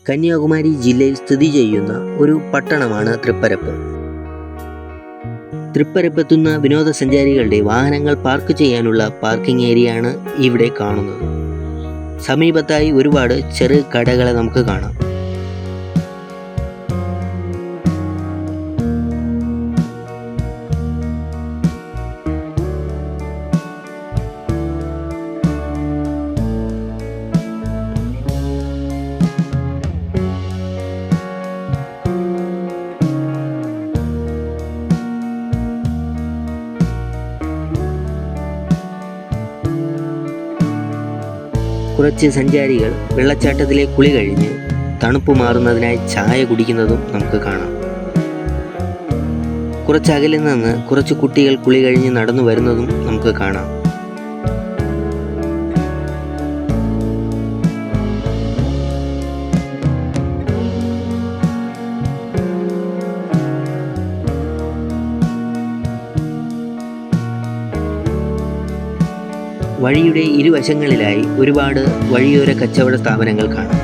കന്യാകുമാരി ജില്ലയിൽ സ്ഥിതി ചെയ്യുന്ന ഒരു പട്ടണമാണ് തൃപ്പരപ്പ്. തൃപ്പരപ്പെത്തുന്ന വിനോദസഞ്ചാരികളുടെ വാഹനങ്ങൾ പാർക്ക് ചെയ്യാനുള്ള പാർക്കിംഗ് ഏരിയയാണ് ഇവിടെ കാണുന്നത്. സമീപത്തായി ഒരുപാട് ചെറു കടകളെ നമുക്ക് കാണാം. കുറച്ച് സഞ്ചാരികൾ വെള്ളച്ചാട്ടത്തിലെ കുളി കഴിഞ്ഞ് തണുപ്പ് മാറുന്നതിനായി ചായ കുടിക്കുന്നതും നമുക്ക് കാണാം. കുറച്ചകലിൽ നിന്ന് കുറച്ച് കുട്ടികൾ കുളി കഴിഞ്ഞ് നടന്നു വരുന്നതും നമുക്ക് കാണാം. വഴിയുടെ ഇരുവശങ്ങളിലായി ഒരുപാട് വഴിയോര കച്ചവട സ്ഥാപനങ്ങൾ കാണാം.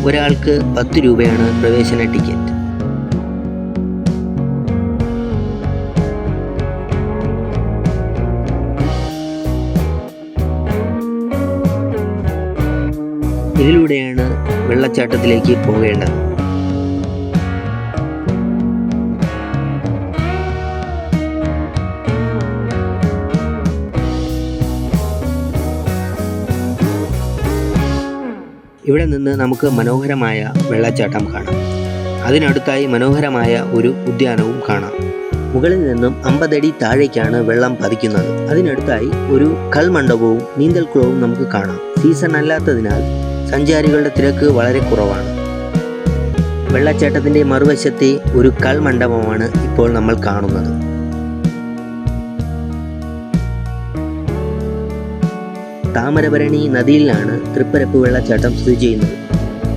ഒരാൾക്ക് 10 രൂപയാണ് പ്രവേശന ടിക്കറ്റ്. ഇതിലൂടെയാണ് വെള്ളച്ചാട്ടത്തിലേക്ക് പോകേണ്ടത്. ഇവിടെ നിന്ന് നമുക്ക് മനോഹരമായ വെള്ളച്ചാട്ടം കാണാം. അതിനടുത്തായി മനോഹരമായ ഒരു ഉദ്യാനവും കാണാം. മുകളിൽ നിന്നും 50 അടി താഴേക്കാണ് വെള്ളം പതിക്കുന്നത്. അതിനടുത്തായി ഒരു കൽമണ്ഡപവും നീന്തൽക്കുളവും നമുക്ക് കാണാം. സീസൺ അല്ലാത്തതിനാൽ സഞ്ചാരികളുടെ തിരക്ക് വളരെ കുറവാണ്. വെള്ളച്ചാട്ടത്തിൻ്റെ മറുവശത്തെ ഒരു കൽമണ്ഡപമാണ് ഇപ്പോൾ നമ്മൾ കാണുന്നത്. താമരഭരണി നദിയിലാണ് തൃപ്പരപ്പ് വെള്ളച്ചാട്ടം സ്ഥിതി ചെയ്യുന്നത്.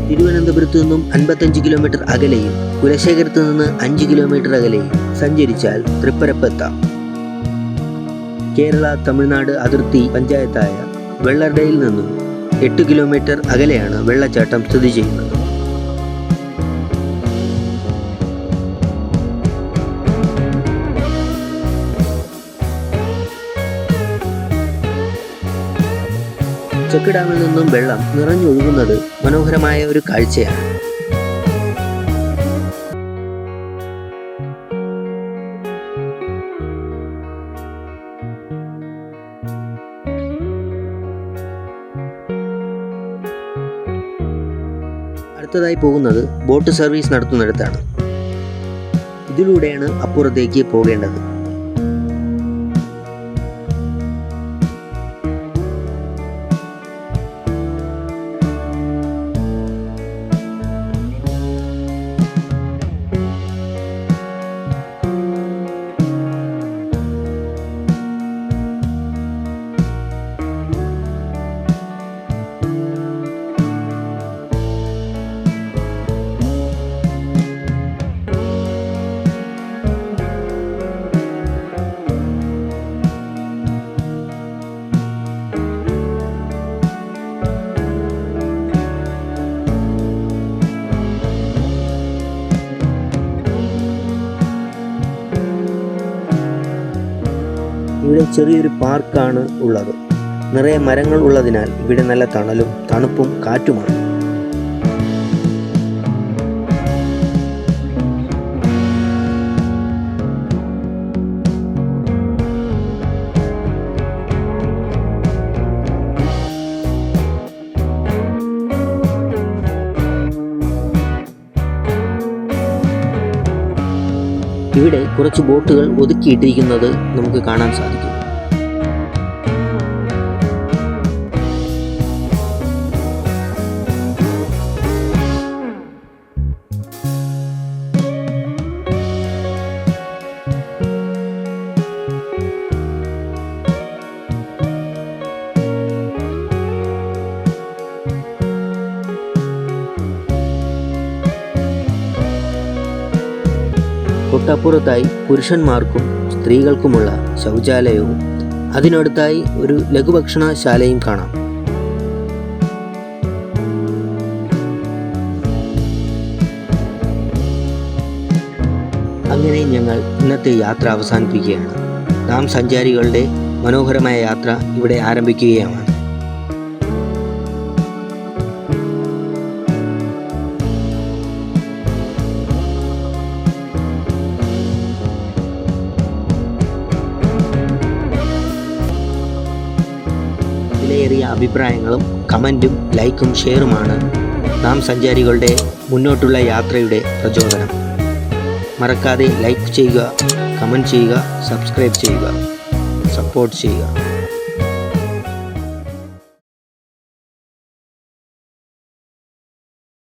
തിരുവനന്തപുരത്ത് നിന്നും 55 കിലോമീറ്റർ അകലെയും കുലശേഖരത്ത് നിന്ന് 5 കിലോമീറ്റർ അകലെയും സഞ്ചരിച്ചാൽ തൃപ്പരപ്പ് എത്താം. കേരള തമിഴ്നാട് അതിർത്തി പഞ്ചായത്തായ വെള്ളർടയിൽ നിന്നും 8 കിലോമീറ്റർ അകലെയാണ് വെള്ളച്ചാട്ടം സ്ഥിതി ചെയ്യുന്നത്. ചെക്ക് ഡാമിൽ നിന്നും വെള്ളം നിറഞ്ഞൊഴുകുന്നത് മനോഹരമായ ഒരു കാഴ്ചയാണ്. അടുത്തതായി പോകുന്നത് ബോട്ട് സർവീസ് നടത്തുന്നിടത്താണ്. ഇതിലൂടെയാണ് അപ്പുറത്തേക്ക് പോകേണ്ടത്. ഇവിടെ ചെറിയൊരു പാർക്കാണ് ഉള്ളത്. നിറയെ മരങ്ങൾ ഉള്ളതിനാൽ ഇവിടെ നല്ല തണലും തണുപ്പും കാറ്റുമാണ്. ഇവിടെ കുറച്ച് ബോട്ടുകൾ ഒതുക്കിയിട്ടിരിക്കുന്നത് നമുക്ക് കാണാൻ സാധിക്കും. തൊട്ടപ്പുറത്തായി പുരുഷന്മാർക്കും സ്ത്രീകൾക്കുമുള്ള ശൗചാലയവും അതിനടുത്തായി ഒരു ലഘുഭക്ഷണശാലയും കാണാം. അങ്ങനെ ഞങ്ങൾ ഇന്നത്തെ യാത്ര അവസാനിപ്പിക്കുകയാണ്. നാം സഞ്ചാരികളുടെ മനോഹരമായ യാത്ര ഇവിടെ ആരംഭിക്കുകയാണ്. വിലയേറിയ അഭിപ്രായങ്ങളും കമൻറ്റും ലൈക്കും ഷെയറുമാണ് നാം സഞ്ചാരികളുടെ മുന്നോട്ടുള്ള യാത്രയുടെ പ്രചോദനം. മറക്കാതെ ലൈക്ക് ചെയ്യുക, കമൻറ്റ് ചെയ്യുക, സബ്സ്ക്രൈബ് ചെയ്യുക, സപ്പോർട്ട് ചെയ്യുക.